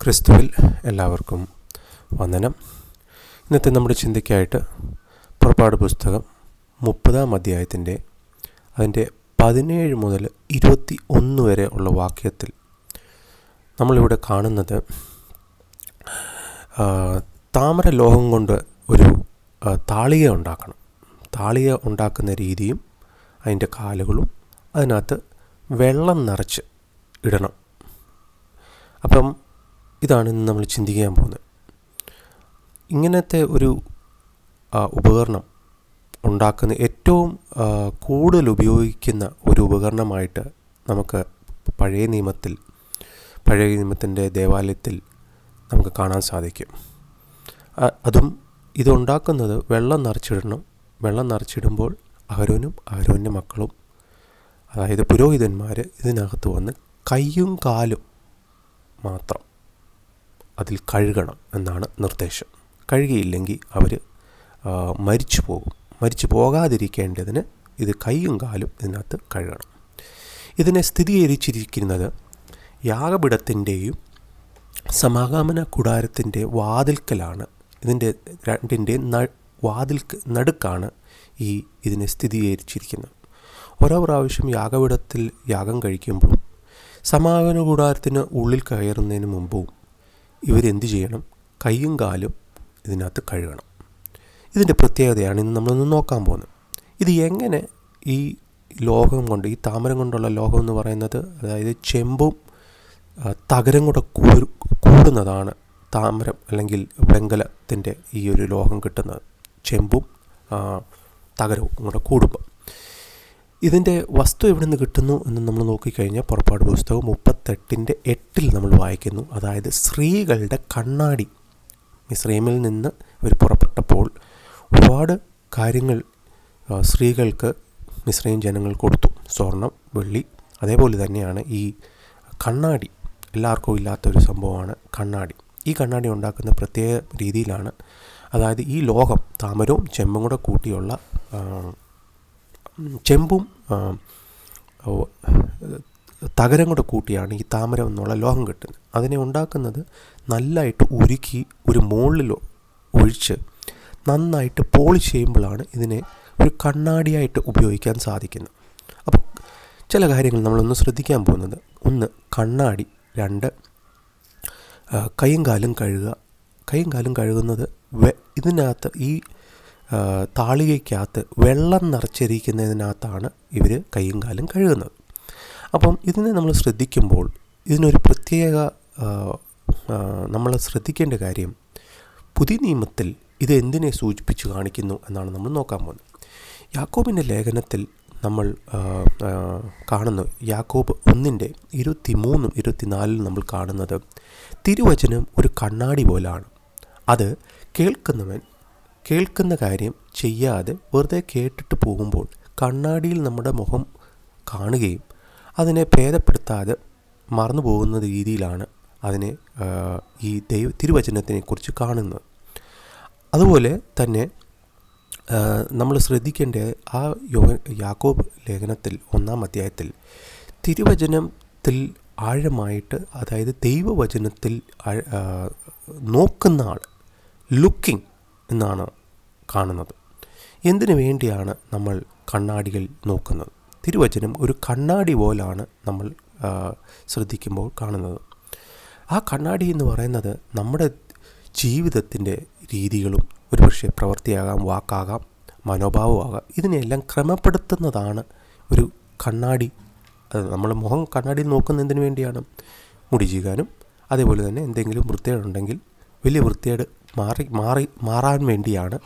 ക്രിസ്തുവിൽ എല്ലാവർക്കും വന്ദനം. ഇന്നത്തെ നമ്മുടെ ചിന്തയ്ക്കായിട്ട് പുറപ്പാട് പുസ്തകം 30-ാം അധ്യായത്തിൻ്റെ അതിൻ്റെ 17 മുതൽ 21 വരെ ഉള്ള വാക്യത്തിൽ നമ്മളിവിടെ കാണുന്നത് താമര ലോഹം കൊണ്ട് ഒരു താളിക ഉണ്ടാക്കണം. താളിക ഉണ്ടാക്കുന്ന രീതിയും അതിൻ്റെ കാലുകളും അതിനകത്ത് വെള്ളം നിറച്ച് ഇടണം. അപ്പം ഇതാണ് ഇന്ന് നമ്മൾ ചിന്തിക്കാൻ പോകുന്നത്. ഇങ്ങനത്തെ ഒരു ഉപകരണം ഉണ്ടാക്കുന്ന ഏറ്റവും കൂടുതൽ ഉപയോഗിക്കുന്ന ഒരു ഉപകരണമായിട്ട് നമുക്ക് പഴയ നിയമത്തിൻ്റെ ദേവാലയത്തിൽ നമുക്ക് കാണാൻ സാധിക്കും. അതും ഇതുണ്ടാക്കുന്നത് വെള്ളം നിറച്ചിടണം. വെള്ളം നിറച്ചിടുമ്പോൾ അഹരോൻ്റെ മക്കളും, അതായത് പുരോഹിതന്മാർ, ഇതിനകത്ത് വന്ന് കൈയും കാലും മാത്രം അതിൽ കഴുകണം എന്നാണ് നിർദ്ദേശം. കഴുകിയില്ലെങ്കിൽ അവർ മരിച്ചു പോകും. മരിച്ചു പോകാതിരിക്കേണ്ടതിന് ഇത് കൈയും കാലും ഇതിനകത്ത് കഴുകണം. ഇതിനെ സ്ഥിരീകരിച്ചിരിക്കുന്നത് യാഗപീഠത്തിൻ്റെയും സമാഗമന കൂടാരത്തിൻ്റെ വാതിൽക്കലാണ്. ഇതിൻ്റെ രണ്ടിൻ്റെ നടുക്കാണ് ഇതിനെ സ്ഥിരീകരിച്ചിരിക്കുന്നത്. ഓരോ പ്രാവശ്യം യാഗപീഠത്തിൽ യാഗം കഴിക്കുമ്പോൾ സമാഗമന കൂടാരത്തിന് ഉള്ളിൽ കയറുന്നതിന് മുമ്പും ഇവരെന്ത് ചെയ്യണം? കൈയും കാലും ഇതിനകത്ത് കഴുകണം. ഇതിൻ്റെ പ്രത്യേകതയാണ് ഇന്ന് നമ്മളൊന്ന് നോക്കാൻ പോകുന്നത്. ഇത് എങ്ങനെ ഈ ലോഹം കൊണ്ട്, ഈ താമരം കൊണ്ടുള്ള ലോഹം എന്ന് പറയുന്നത്, അതായത് ചെമ്പും തകരം കൂടെ കൂടുന്നതാണ് താമരം അല്ലെങ്കിൽ വെങ്കലത്തിൻ്റെ ഈ ഒരു ലോഹം കിട്ടുന്നത്. ചെമ്പും തകരവും കൂടെ കൂടുമ്പോൾ ഇതിൻ്റെ വസ്തു എവിടെ നിന്ന് കിട്ടുന്നു എന്ന് നമ്മൾ നോക്കിക്കഴിഞ്ഞാൽ പുറപ്പാട് പുസ്തകം 38:8 നമ്മൾ വായിക്കുന്നു. അതായത് സ്ത്രീകളുടെ കണ്ണാടി. മിസ്രൈമിൽ നിന്ന് അവർ പുറപ്പെട്ടപ്പോൾ ഒരുപാട് കാര്യങ്ങൾ സ്ത്രീകൾക്ക് മിസ്രൈം ജനങ്ങൾ കൊടുത്തു. സ്വർണം, വെള്ളി. അതേപോലെ തന്നെയാണ് ഈ കണ്ണാടി. എല്ലാവർക്കും ഇല്ലാത്തൊരു സംഭവമാണ് കണ്ണാടി. ഈ കണ്ണാടി ഉണ്ടാക്കുന്ന പ്രത്യേക രീതിയിലാണ്. അതായത് ഈ ലോഹം, താമരവും ചെമ്പും കൂടെ കൂട്ടിയുള്ള ചെമ്പും തകരം കൂടെ കൂട്ടിയാണ് ഈ താമരം എന്നുള്ള ലോഹം കിട്ടുന്നത്. അതിനെ ഉണ്ടാക്കുന്നത് നല്ലതായിട്ട് ഉരുക്കി ഒരു മുകളിൽ ഒഴിച്ച് നന്നായിട്ട് പോളിഷ് ചെയ്യുമ്പോഴാണ് ഇതിനെ ഒരു കണ്ണാടിയായിട്ട് ഉപയോഗിക്കാൻ സാധിക്കുന്നത്. അപ്പോൾ ചില കാര്യങ്ങൾ നമ്മളൊന്ന് ശ്രദ്ധിക്കാൻ പോകുന്നത്: 1, കണ്ണാടി. 2, കൈയും കാലും കഴുകുക. കൈയും കാലും കഴുകുന്നത് ഇതിനകത്ത് ഈ താളികയ്ക്കകത്ത് വെള്ളം നിറച്ചിരിക്കുന്നതിനകത്താണ് ഇവർ കൈയും കാലും കഴുകുന്നത്. അപ്പം ഇതിനെ നമ്മൾ ശ്രദ്ധിക്കുമ്പോൾ ഇതിനൊരു പ്രത്യേക നമ്മൾ ശ്രദ്ധിക്കേണ്ട കാര്യം, പുതിയ നിയമത്തിൽ ഇത് എന്തിനെ സൂചിപ്പിച്ച് കാണിക്കുന്നു എന്നാണ് നമ്മൾ നോക്കാൻ പോകുന്നത്. യാക്കോബിൻ്റെ ലേഖനത്തിൽ നമ്മൾ കാണുന്നു. യാക്കോബ് 1:23-24 നമ്മൾ കാണുന്നത്, തിരുവചനം ഒരു കണ്ണാടി പോലാണ്. അത് കേൾക്കുന്ന കാര്യം ചെയ്യാതെ വെറുതെ കേട്ടിട്ട് പോകുമ്പോൾ കണ്ണാടിയിൽ നമ്മുടെ മുഖം കാണുകയും അതിനെ ഭേദപ്പെടുത്താതെ മറന്നു പോകുന്ന രീതിയിലാണ് അതിനെ ഈ തിരുവചനത്തിനെക്കുറിച്ച് കാണുന്നത്. അതുപോലെ തന്നെ നമ്മൾ ശ്രദ്ധിക്കേണ്ടത്, ആ യാക്കോബ് ലേഖനത്തിൽ 1-ാം അധ്യായത്തിൽ തിരുവചനത്തിൽ ആഴമായിട്ട്, അതായത് ദൈവവചനത്തിൽ നോക്കുന്ന ആൾ, ലുക്കിംഗ് എന്നാണ് കാണുന്നത്. എന്തിനു വേണ്ടിയാണ് നമ്മൾ കണ്ണാടികൾ നോക്കുന്നത്? തിരുവചനം ഒരു കണ്ണാടി പോലാണ് നമ്മൾ ശ്രദ്ധിക്കുമ്പോൾ കാണുന്നത്. ആ കണ്ണാടി എന്ന് പറയുന്നത് നമ്മുടെ ജീവിതത്തിൻ്റെ രീതികളും, ഒരുപക്ഷെ പ്രവൃത്തിയാകാം, വാക്കാകാം, മനോഭാവമാകാം, ഇതിനെല്ലാം ക്രമപ്പെടുത്തുന്നതാണ് ഒരു കണ്ണാടി. നമ്മൾ മുഖം കണ്ണാടിയിൽ നോക്കുന്നതിന് വേണ്ടിയാണ് മുടി ചീകാനും, അതേപോലെ തന്നെ എന്തെങ്കിലും വൃത്തികേടുണ്ടെങ്കിൽ വലിയ വൃത്തികേട് മാറാൻ വേണ്ടിയാണ്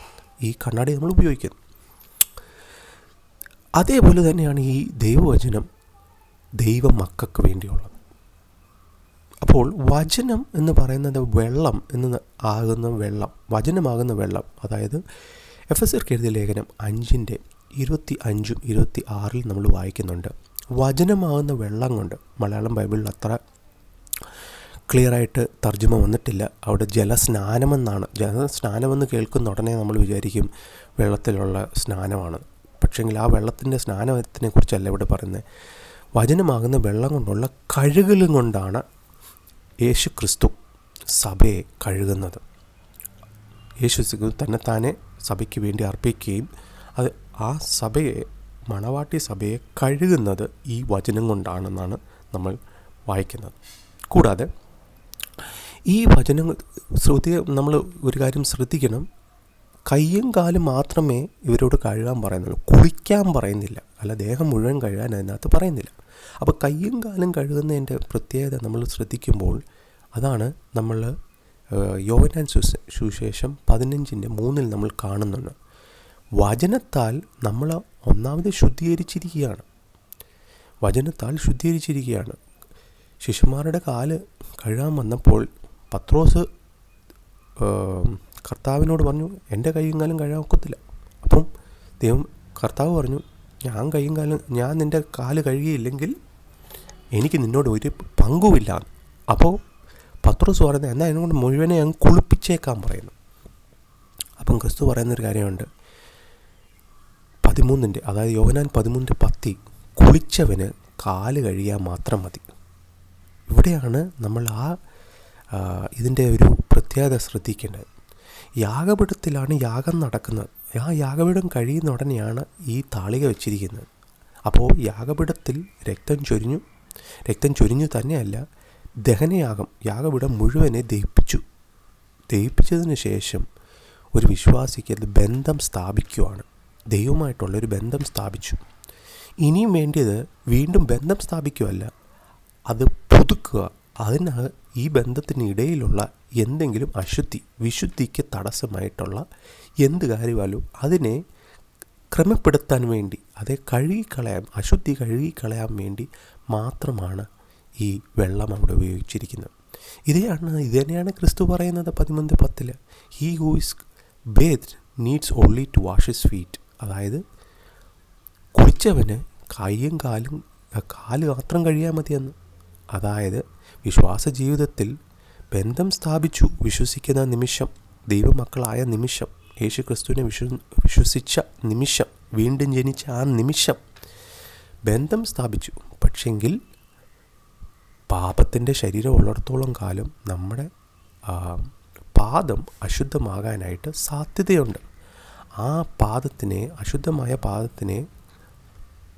ഈ കണ്ണാടി നമ്മൾ ഉപയോഗിക്കുന്നത്. അതേപോലെ തന്നെയാണ് ഈ ദൈവവചനം ദൈവ മക്കൾക്ക് വേണ്ടിയുള്ളത്. അപ്പോൾ വചനം എന്ന് പറയുന്നത് വെള്ളം വചനമാകുന്ന വെള്ളം. അതായത് എഫെസ്യർക്ക് എഴുതിയ ലേഖനം 5:25-26 നമ്മൾ വായിക്കുന്നുണ്ട്. വചനമാകുന്ന വെള്ളം കൊണ്ട്, മലയാളം ബൈബിളിൽ അത്ര ക്ലിയറായിട്ട് തർജ്ജമ വന്നിട്ടില്ല. അവിടെ ജലസ്നാനമെന്നാണ്. ജലസ്നാനമെന്ന് കേൾക്കുന്ന ഉടനെ നമ്മൾ വിചാരിക്കും വെള്ളത്തിലുള്ള സ്നാനമാണ്. പക്ഷേങ്കിൽ ആ വെള്ളത്തിൻ്റെ സ്നാനത്തിനെ കുറിച്ചല്ല ഇവിടെ പറയുന്നത്. വചനമാകുന്ന വെള്ളം കൊണ്ടുള്ള കഴുകലും കൊണ്ടാണ് യേശു ക്രിസ്തു സഭയെ കഴുകുന്നത്. യേശു തന്നെത്താനെ സഭയ്ക്ക് വേണ്ടി അർപ്പിക്കുകയും അത് ആ സഭയെ, മണവാട്ടി സഭയെ കഴുകുന്നത് ഈ വചനം കൊണ്ടാണെന്നാണ് നമ്മൾ വായിക്കുന്നത്. കൂടാതെ ഈ വചനം നമ്മൾ ഒരു കാര്യം ശ്രദ്ധിക്കണം, കയ്യും കാലും മാത്രമേ ഇവരോട് കഴുകാൻ പറയുന്നുള്ളൂ, കുളിക്കാൻ പറയുന്നില്ല, അല്ല ദേഹം മുഴുവൻ കഴുകാൻ അതിനകത്ത് പറയുന്നില്ല. അപ്പോൾ കയ്യും കാലും കഴുകുന്നതിൻ്റെ പ്രത്യേകത നമ്മൾ ശ്രദ്ധിക്കുമ്പോൾ അതാണ് നമ്മൾ യോഹന്നാൻ സുവിശേഷം 15:3 നമ്മൾ കാണുന്നുണ്ട്. വചനത്താൽ നമ്മൾ ഒന്നാമത് ശുദ്ധീകരിച്ചിരിക്കുകയാണ്. വചനത്താൽ ശുദ്ധീകരിച്ചിരിക്കുകയാണ്. ശിഷ്യന്മാരുടെ കാല് കഴുകാൻ വന്നപ്പോൾ പത്രോസ് കർത്താവിനോട് പറഞ്ഞു, എൻ്റെ കൈയും കാലും കഴുകാൻ ഒക്കത്തില്ല. അപ്പം കർത്താവ് പറഞ്ഞു, ഞാൻ നിൻ്റെ കാല് കഴുകിയില്ലെങ്കിൽ എനിക്ക് നിന്നോട് ഒരു പങ്കുമില്ല. അപ്പോൾ പത്രോസ് പറയുന്നത്, എന്നാൽ അതിനോട് മുഴുവനെ അങ്ങ് കുളിപ്പിച്ചേക്കാൻ പറയുന്നു. അപ്പം ക്രിസ്തു പറയുന്നൊരു കാര്യമുണ്ട്, 13, അതായത് യോഹന്നാൻ 13:10, കുളിച്ചവന് കാല് കഴുകിയാൽ മാത്രം മതി. ഇവിടെയാണ് നമ്മൾ ഇതിൻ്റെ ഒരു പ്രത്യേകത ശ്രദ്ധിക്കേണ്ടത്. യാഗപീഠത്തിലാണ് യാഗം നടക്കുന്നത്. ആ യാഗപീഠം കഴിയുന്ന ഉടനെയാണ് ഈ താളിക വെച്ചിരിക്കുന്നത്. അപ്പോൾ യാഗപീഠത്തിൽ രക്തം ചൊരിഞ്ഞു തന്നെയല്ല, ദഹനയാഗം, യാഗപീഠം മുഴുവനെ ദഹിപ്പിച്ചതിന് ശേഷം ഒരു വിശ്വാസിക്ക് അത് ബന്ധം സ്ഥാപിക്കുകയാണ്. ദൈവമായിട്ടുള്ളൊരു ബന്ധം സ്ഥാപിച്ചു. ഇനിയും വേണ്ടിയത് വീണ്ടും ബന്ധം സ്ഥാപിക്കുകയല്ല, അത് പുതുക്കുക. ഈ ബന്ധത്തിനിടയിലുള്ള എന്തെങ്കിലും വിശുദ്ധിക്ക് തടസ്സമായിട്ടുള്ള എന്ത് കാര്യമായാലും അതിനെ ക്രമപ്പെടുത്താൻ വേണ്ടി, അശുദ്ധി കഴുകിക്കളയാൻ വേണ്ടി മാത്രമാണ് ഈ വെള്ളം അവിടെ ഉപയോഗിച്ചിരിക്കുന്നത്. ഇത് തന്നെയാണ് ക്രിസ്തു പറയുന്നത് 13:10, he who is bathed needs only to wash his feet. അതായത് കുളിച്ചവന് കൈയും കാല് മാത്രം കഴിയാൻ മതിയെന്ന്. അതായത് വിശ്വാസ ജീവിതത്തിൽ ബന്ധം സ്ഥാപിച്ചു, വിശ്വസിക്കുന്ന നിമിഷം, ദൈവമക്കളായ നിമിഷം, യേശു ക്രിസ്തുവിനെ വിശ്വസിച്ച നിമിഷം, വീണ്ടും ജനിച്ച ആ നിമിഷം ബന്ധം സ്ഥാപിച്ചു. പക്ഷെങ്കിൽ പാപത്തിൻ്റെ ശരീരം ഉള്ളിടത്തോളം കാലം നമ്മുടെ പാദം അശുദ്ധമാകാനായിട്ട് സാധ്യതയുണ്ട്. ആ അശുദ്ധമായ പാദത്തിനെ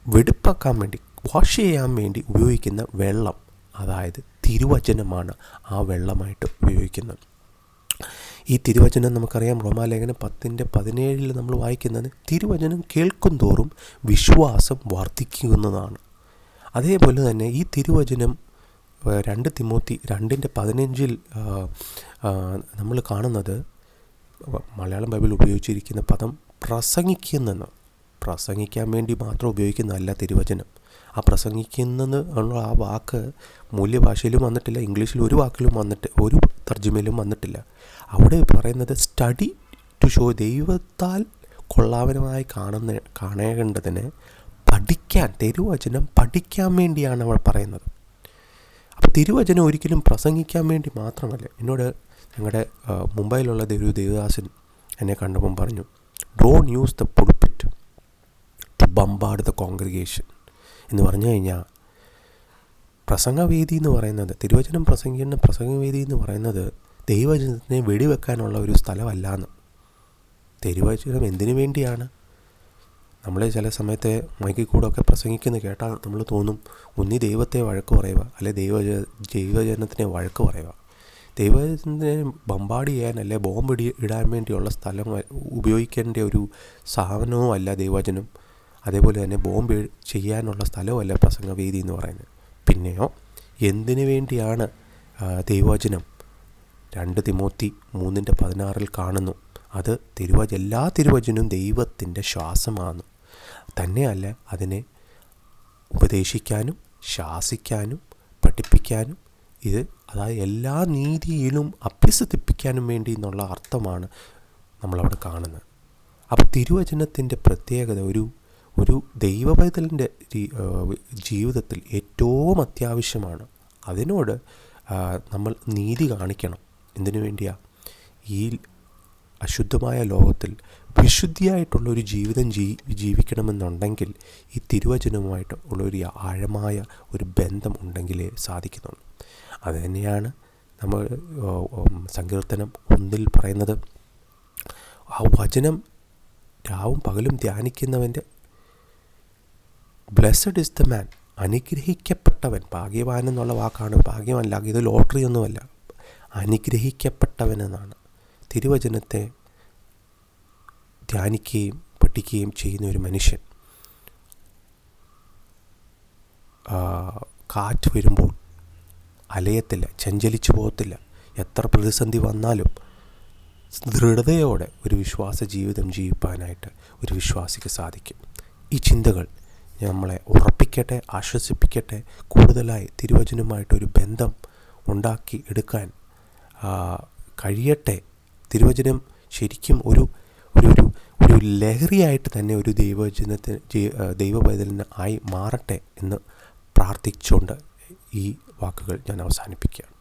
വെടിപ്പാക്കാൻ വേണ്ടി, വാഷ് ചെയ്യാൻ വേണ്ടി ഉപയോഗിക്കുന്ന വെള്ളം, അതായത് തിരുവചനമാണ് ആ വെള്ളമായിട്ട് ഉപയോഗിക്കുന്നത്. ഈ തിരുവചനം നമുക്കറിയാം, റോമാലേഖനം 10:17 നമ്മൾ വായിക്കുന്നത്, തിരുവചനം കേൾക്കും തോറും വിശ്വാസം വർദ്ധിക്കുന്നതാണ്. അതേപോലെ തന്നെ ഈ തിരുവചനം 2 തിമോത്തി 2:15 നമ്മൾ കാണുന്നത്, മലയാളം ബൈബിൾ ഉപയോഗിച്ചിരിക്കുന്ന പദം പ്രസംഗിക്കാൻ വേണ്ടി മാത്രം ഉപയോഗിക്കുന്നതല്ല തിരുവചനം. ആ പ്രസംഗിക്കുന്നത് ഉള്ള ആ വാക്ക് മൂല്യഭാഷയിലും വന്നിട്ടില്ല, ഇംഗ്ലീഷിൽ ഒരു തർജ്ജിമയിലും വന്നിട്ടില്ല. അവിടെ പറയുന്നത് സ്റ്റഡി ടു ഷോ, ദൈവത്താൽ കൊള്ളാവനമായി കാണേണ്ടതിന് തിരുവചനം പഠിക്കാൻ വേണ്ടിയാണ് അവൾ പറയുന്നത്. അപ്പോൾ തിരുവചനം ഒരിക്കലും പ്രസംഗിക്കാൻ വേണ്ടി മാത്രമല്ല. എന്നോട് ഞങ്ങളുടെ മുംബൈയിലുള്ള ഒരു ദേവദാസൻ എന്നെ കണ്ടപ്പം പറഞ്ഞു, don't use the pulpit to bombard the congregation എന്ന് പറഞ്ഞു കഴിഞ്ഞാൽ, പ്രസംഗവേദി എന്ന് പറയുന്നത്, തിരുവചനം പ്രസംഗിക്കുന്ന പ്രസംഗവേദി എന്ന് പറയുന്നത് ദൈവവചനത്തിനെ വെടിവെക്കാനുള്ള ഒരു സ്ഥലമല്ലാന്ന്. തിരുവചനം എന്തിനു വേണ്ടിയാണ്? നമ്മൾ ചില സമയത്തെ മൈക്കിൽ കൂടെ ഒക്കെ പ്രസംഗിക്കുന്നത് കേട്ടാൽ നമ്മൾ തോന്നും, ഒന്നി ദൈവത്തെ വഴക്ക് പറയുക, അല്ലെ ദൈവജനത്തിനെ വഴക്ക് പറയുക. ദൈവജനത്തിനെ ബംബാർഡ് ചെയ്യാൻ, അല്ലെ ബോംബ് ഇടാൻ വേണ്ടിയുള്ള സ്ഥലം ഉപയോഗിക്കേണ്ട ഒരു സാധനവും അല്ല ദൈവവചനം. അതേപോലെ തന്നെ ബോംബ് ചെയ്യാനുള്ള സ്ഥലമല്ല പ്രസംഗവേദി എന്ന് പറയുന്നത്. പിന്നെയോ എന്തിനു വേണ്ടിയാണ് ദൈവവചനം? 2 തിമോത്തി 3:16 കാണുന്നു, അത് എല്ലാ തിരുവചനവും ദൈവത്തിൻ്റെ ശ്വാസമാണ്. തന്നെയല്ല, അതിനെ ഉപദേശിക്കാനും ശാസിക്കാനും പഠിപ്പിക്കാനും, അതായത് എല്ലാ നീതിയിലും അഭ്യസിപ്പിക്കാനും വേണ്ടി എന്നുള്ള അർത്ഥമാണ് നമ്മളവിടെ കാണുന്നത്. അപ്പോൾ തിരുവചനത്തിൻ്റെ പ്രത്യേകത ഒരു ദൈവപൈതലിൻ്റെ ജീവിതത്തിൽ ഏറ്റവും അത്യാവശ്യമാണ്. അതിനോട് നമ്മൾ നീതി കാണിക്കണം. എന്തിനു വേണ്ടിയാണ്? ഈ അശുദ്ധമായ ലോകത്തിൽ വിശുദ്ധിയായിട്ടുള്ളൊരു ജീവിതം ജീവിക്കണമെന്നുണ്ടെങ്കിൽ ഈ തിരുവചനവുമായിട്ട് ഉള്ളൊരു ആഴമായ ഒരു ബന്ധം ഉണ്ടെങ്കിലേ സാധിക്കുന്നുള്ളൂ. അതുതന്നെയാണ് നമ്മൾ സങ്കീർത്തനം 1 പറയുന്നത്, ആ വചനം രാവും പകലും ധ്യാനിക്കുന്നവൻ്റെ ബ്ലെസ്സഡ് ഇസ് ദ മാൻ, അനുഗ്രഹിക്കപ്പെട്ടവൻ. ഭാഗ്യവാൻ എന്നുള്ള വാക്കാണ്, ഭാഗ്യമല്ല, ഇത് ലോട്ടറി ഒന്നുമല്ല, അനുഗ്രഹിക്കപ്പെട്ടവൻ എന്നാണ്. തിരുവചനത്തെ ധ്യാനിക്കുകയും പഠിക്കുകയും ചെയ്യുന്ന ഒരു മനുഷ്യൻ കാറ്റ് വരുമ്പോൾ അലയത്തില്ല, ചഞ്ചലിച്ചു പോകത്തില്ല. എത്ര പ്രതിസന്ധി വന്നാലും ദൃഢതയോടെ ഒരു വിശ്വാസ ജീവിതം ജീവിപ്പാനായിട്ട് ഒരു വിശ്വാസിക്ക് സാധിക്കും. ഈ ചിന്തകൾ നമ്മളെ ഉറപ്പിക്കട്ടെ, ആശ്വസിപ്പിക്കട്ടെ. കൂടുതലായി തിരുവചനവുമായിട്ടൊരു ബന്ധം ഉണ്ടാക്കി എടുക്കാൻ കഴിയട്ടെ. തിരുവചനം ശരിക്കും ഒരു ഒരു ഒരു ലഹരിയായിട്ട് തന്നെ ഒരു ദൈവപൈതലിന് ആയി മാറട്ടെ എന്ന് പ്രാർത്ഥിച്ചുകൊണ്ട് ഈ വാക്കുകൾ ഞാൻ അവസാനിപ്പിക്കുകയാണ്.